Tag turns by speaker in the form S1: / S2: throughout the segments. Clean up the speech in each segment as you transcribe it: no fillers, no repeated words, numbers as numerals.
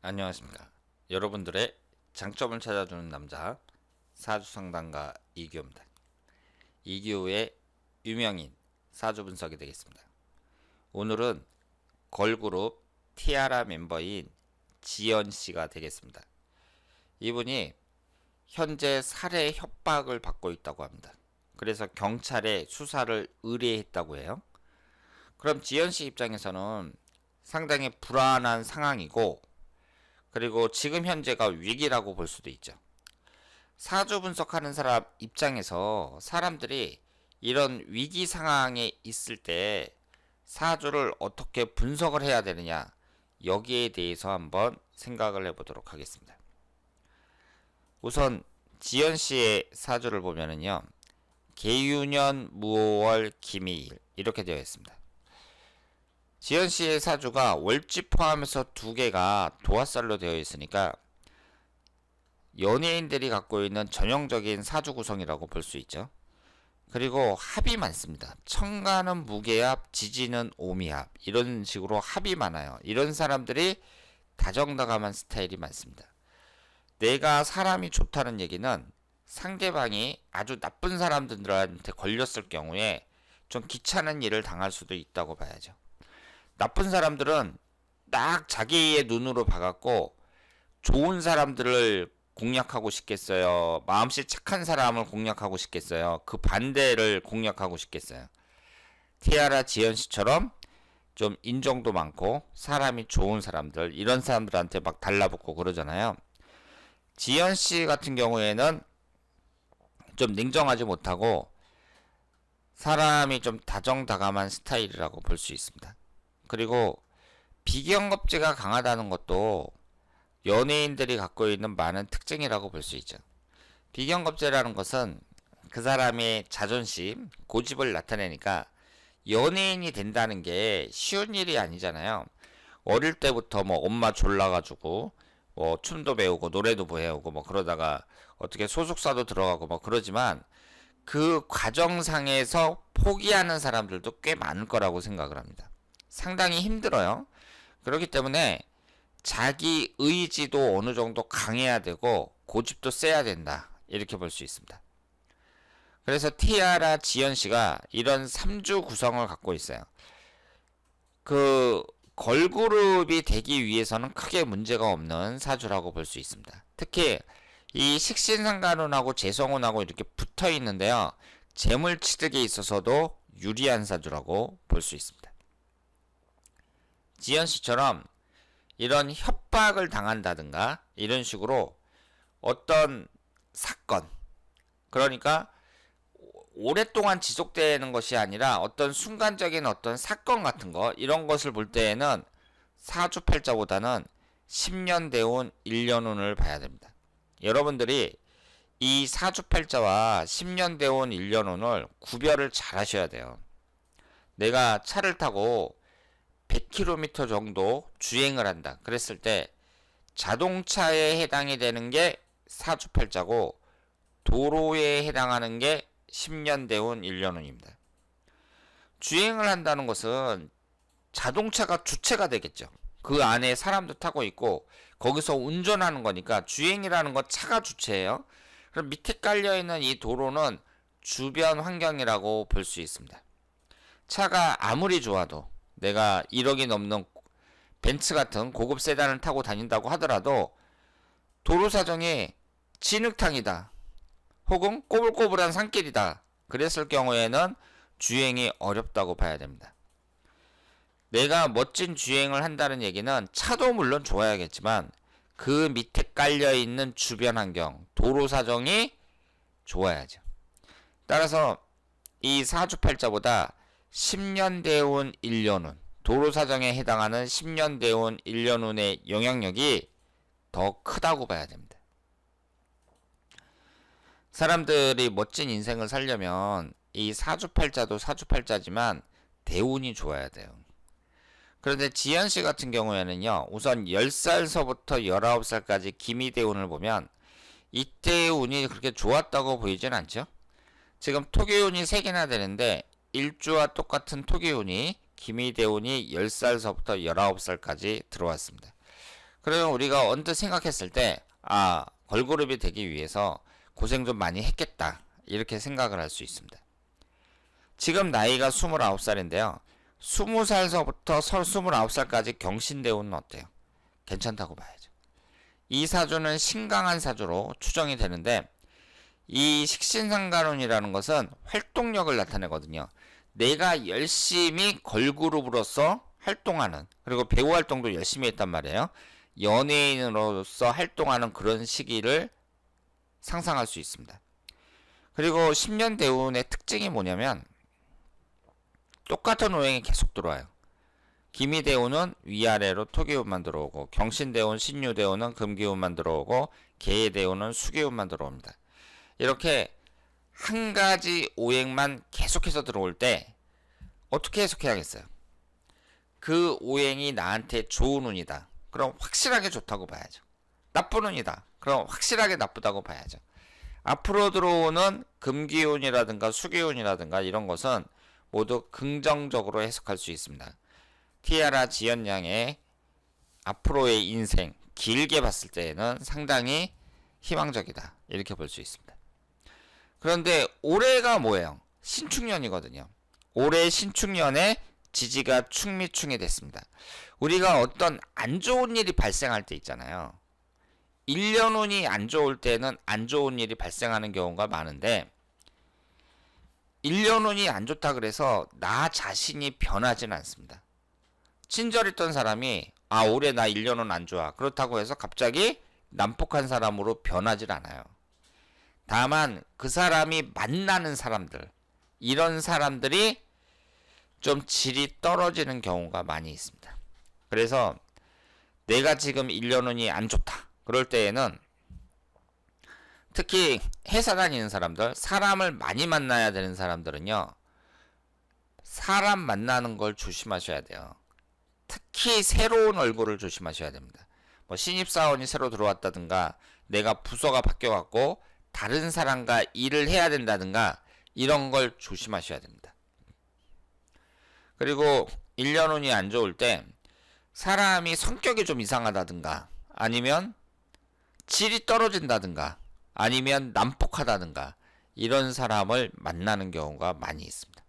S1: 안녕하십니까. 여러분들의 장점을 찾아주는 남자 사주상담가 이기호입니다. 이기호의 유명인 사주 분석이 되겠습니다. 오늘은 걸그룹 티아라 멤버인 지연씨가 되겠습니다. 이분이 현재 살해 협박을 받고 있다고 합니다. 그래서 경찰에 수사를 의뢰했다고 해요. 그럼 지연씨 입장에서는 상당히 불안한 상황이고, 그리고 지금 현재가 위기라고 볼 수도 있죠. 사주 분석하는 사람 입장에서 사람들이 이런 위기 상황에 있을 때 사주를 어떻게 분석을 해야 되느냐, 여기에 대해서 한번 생각을 해보도록 하겠습니다. 우선 지연 씨의 사주를 보면은요, 계유년 무오월 기미일 이렇게 되어 있습니다. 지연 씨의 사주가 월지 포함해서 두 개가 도화살로 되어 있으니까 연예인들이 갖고 있는 전형적인 사주 구성이라고 볼 수 있죠. 그리고 합이 많습니다. 천간은 무게합, 지지는 오미합, 이런 식으로 합이 많아요. 이런 사람들이 다정다감한 스타일이 많습니다. 내가 사람이 좋다는 얘기는 상대방이 아주 나쁜 사람들한테 걸렸을 경우에 좀 귀찮은 일을 당할 수도 있다고 봐야죠. 나쁜 사람들은 딱 자기의 눈으로 봐갖고 좋은 사람들을 공략하고 싶겠어요? 마음씨 착한 사람을 공략하고 싶겠어요? 그 반대를 공략하고 싶겠어요? 티아라 지연씨처럼 좀 인정도 많고 사람이 좋은 사람들, 이런 사람들한테 막 달라붙고 그러잖아요. 지연씨 같은 경우에는 좀 냉정하지 못하고 사람이 좀 다정다감한 스타일이라고 볼 수 있습니다. 그리고 비경겁제가 강하다는 것도 연예인들이 갖고 있는 많은 특징이라고 볼 수 있죠. 비경겁제라는 것은 그 사람의 자존심, 고집을 나타내니까 연예인이 된다는 게 쉬운 일이 아니잖아요. 어릴 때부터 뭐 엄마 졸라가지고 뭐 춤도 배우고 노래도 배우고 뭐 그러다가 어떻게 소속사도 들어가고 뭐 그러지만 그 과정상에서 포기하는 사람들도 꽤 많을 거라고 생각을 합니다. 상당히 힘들어요. 그렇기 때문에 자기 의지도 어느 정도 강해야 되고 고집도 세야 된다, 이렇게 볼 수 있습니다. 그래서 티아라 지연 씨가 이런 3주 구성을 갖고 있어요. 그 걸그룹이 되기 위해서는 크게 문제가 없는 사주라고 볼 수 있습니다. 특히 이 식신상간운하고 재성운하고 이렇게 붙어 있는데요, 재물 취득에 있어서도 유리한 사주라고 볼 수 있습니다. 지연 씨처럼 이런 협박을 당한다든가 이런 식으로 어떤 사건, 그러니까 오랫동안 지속되는 것이 아니라 어떤 순간적인 어떤 사건 같은 거, 이런 것을 볼 때에는 사주팔자보다는 10년 대운 1년운을 봐야 됩니다. 여러분들이 이 사주팔자와 10년 대운 1년운을 구별을 잘 하셔야 돼요. 내가 차를 타고 100km 정도 주행을 한다 그랬을 때 자동차에 해당이 되는 게 사주팔자고 도로에 해당하는 게 10년 대운 1년운입니다. 주행을 한다는 것은 자동차가 주체가 되겠죠. 그 안에 사람도 타고 있고 거기서 운전하는 거니까 주행이라는 건 차가 주체예요. 그럼 밑에 깔려있는 이 도로는 주변 환경이라고 볼 수 있습니다. 차가 아무리 좋아도 내가 1억이 넘는 벤츠 같은 고급 세단을 타고 다닌다고 하더라도 도로 사정이 진흙탕이다, 혹은 꼬불꼬불한 산길이다 그랬을 경우에는 주행이 어렵다고 봐야 됩니다. 내가 멋진 주행을 한다는 얘기는 차도 물론 좋아야겠지만 그 밑에 깔려있는 주변 환경, 도로 사정이 좋아야죠. 따라서 이 사주팔자보다 10년 대운 1년운, 도로 사정에 해당하는 10년 대운 1년운의 영향력이 더 크다고 봐야 됩니다. 사람들이 멋진 인생을 살려면 이 사주팔자도 사주팔자지만 대운이 좋아야 돼요. 그런데 지연씨 같은 경우에는요, 우선 10살서부터 19살까지 기미대운을 보면 이때의 운이 그렇게 좋았다고 보이진 않죠. 지금 토기운이 3개나 되는데 일주와 똑같은 토기운이 기미대운이 10살서부터 19살까지 들어왔습니다. 그러면 우리가 언뜻 생각했을 때, 아, 걸그룹이 되기 위해서 고생 좀 많이 했겠다. 이렇게 생각을 할 수 있습니다. 지금 나이가 29살인데요. 20살서부터 29살까지 경신대우는 어때요? 괜찮다고 봐야죠. 이 사주는 신강한 사주로 추정이 되는데, 이 식신상간운이라는 것은 활동력을 나타내거든요. 내가 열심히 걸그룹으로서 활동하는, 그리고 배우 활동도 열심히 했단 말이에요. 연예인으로서 활동하는 그런 시기를 상상할 수 있습니다. 그리고 10년 대운의 특징이 뭐냐면 똑같은 오행이 계속 들어와요. 기미대운은 위아래로 토기운만 들어오고, 경신대운, 신유대운은 금기운만 들어오고, 계해대운은 수기운만 들어옵니다. 이렇게 한 가지 오행만 계속해서 들어올 때 어떻게 해석해야겠어요? 그 오행이 나한테 좋은 운이다. 그럼 확실하게 좋다고 봐야죠. 나쁜 운이다. 그럼 확실하게 나쁘다고 봐야죠. 앞으로 들어오는 금기운이라든가 수기운이라든가 이런 것은 모두 긍정적으로 해석할 수 있습니다. 티아라 지연양의 앞으로의 인생 길게 봤을 때에는 상당히 희망적이다. 이렇게 볼 수 있습니다. 그런데 올해가 뭐예요? 신축년이거든요. 올해 신축년에 지지가 충미충이 됐습니다. 우리가 어떤 안 좋은 일이 발생할 때 있잖아요. 1년 운이 안 좋을 때는 안 좋은 일이 발생하는 경우가 많은데 1년 운이 안 좋다 그래서 나 자신이 변하진 않습니다. 친절했던 사람이 올해 나 1년 운 안 좋아. 그렇다고 해서 갑자기 난폭한 사람으로 변하질 않아요. 다만 그 사람이 만나는 사람들, 이런 사람들이 좀 질이 떨어지는 경우가 많이 있습니다. 그래서 내가 지금 1년 운이 안 좋다. 그럴 때에는 특히 회사 다니는 사람들, 사람을 많이 만나야 되는 사람들은요. 사람 만나는 걸 조심하셔야 돼요. 특히 새로운 얼굴을 조심하셔야 됩니다. 뭐 신입사원이 새로 들어왔다든가 내가 부서가 바뀌어갖고 다른 사람과 일을 해야 된다든가 이런 걸 조심하셔야 됩니다. 그리고 1년 운이 안 좋을 때 사람이 성격이 좀 이상하다든가 아니면 질이 떨어진다든가 아니면 난폭하다든가 이런 사람을 만나는 경우가 많이 있습니다.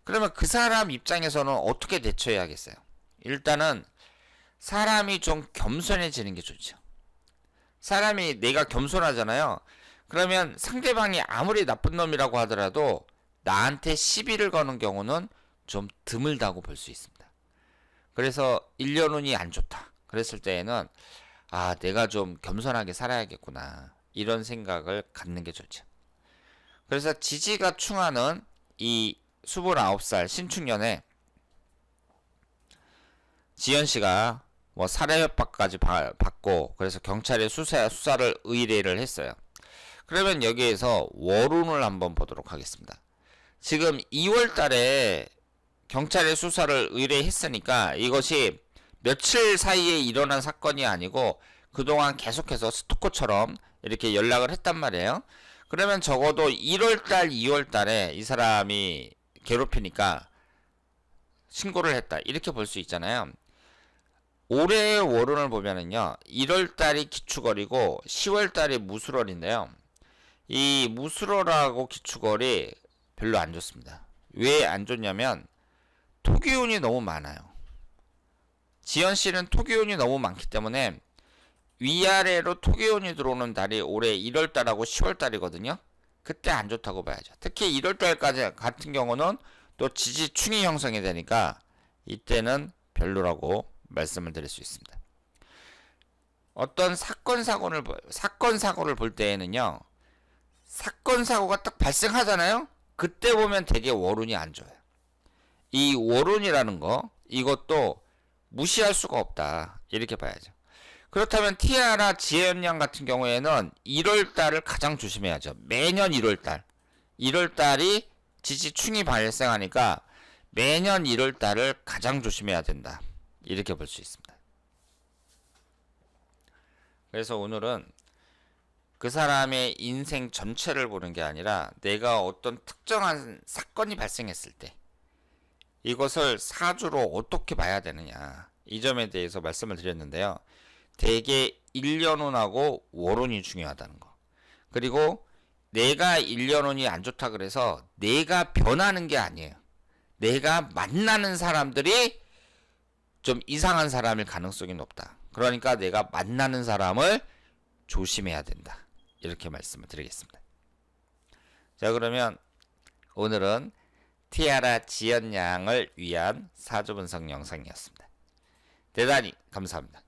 S1: 그러면 그 사람 입장에서는 어떻게 대처해야겠어요? 일단은 사람이 좀 겸손해지는 게 좋죠. 사람이 내가 겸손하잖아요. 그러면 상대방이 아무리 나쁜 놈이라고 하더라도 나한테 시비를 거는 경우는 좀 드물다고 볼 수 있습니다. 그래서 1년 운이 안 좋다. 그랬을 때에는 내가 좀 겸손하게 살아야겠구나. 이런 생각을 갖는 게 좋죠. 그래서 지지가 충하는 이 29살 신축년에 지연씨가 뭐 살해 협박까지 받고 그래서 경찰에 수사를 의뢰를 했어요. 그러면 여기에서 월운을 한번 보도록 하겠습니다. 지금 2월 달에 경찰에 수사를 의뢰했으니까 이것이 며칠 사이에 일어난 사건이 아니고 그동안 계속해서 스토커처럼 이렇게 연락을 했단 말이에요. 그러면 적어도 1월달, 2월달에 이 사람이 괴롭히니까 신고를 했다. 이렇게 볼 수 있잖아요. 올해의 월운을 보면은요. 1월달이 기축월이고 10월달이 무술월인데요. 이 무술월하고 기축월이 별로 안 좋습니다. 왜 안 좋냐면 토기운이 너무 많아요. 지연씨는 토기운이 너무 많기 때문에 위아래로 토기운이 들어오는 달이 올해 1월달하고 10월달이거든요. 그때 안 좋다고 봐야죠. 특히 1월달까지 같은 경우는 또 지지충이 형성이 되니까 이때는 별로라고 말씀을 드릴 수 있습니다. 어떤 사건 사고를 볼 때에는요. 사건 사고가 딱 발생하잖아요. 그때 보면 되게 월운이 안 좋아요. 이 월운이라는 거 이것도 무시할 수가 없다. 이렇게 봐야죠. 그렇다면 티아라 지혜연 같은 경우에는 1월달을 가장 조심해야죠. 매년 1월달. 1월달이 지지충이 발생하니까 매년 1월달을 가장 조심해야 된다. 이렇게 볼 수 있습니다. 그래서 오늘은 그 사람의 인생 전체를 보는 게 아니라 내가 어떤 특정한 사건이 발생했을 때 이것을 사주로 어떻게 봐야 되느냐 이 점에 대해서 말씀을 드렸는데요. 대개 일년운하고 월운이 중요하다는 거. 그리고 내가 일년운이 안 좋다 그래서 내가 변하는 게 아니에요. 내가 만나는 사람들이 좀 이상한 사람일 가능성이 높다. 그러니까 내가 만나는 사람을 조심해야 된다. 이렇게 말씀을 드리겠습니다. 자, 그러면 오늘은 티아라 지연 양을 위한 사주 분석 영상이었습니다. 대단히 감사합니다.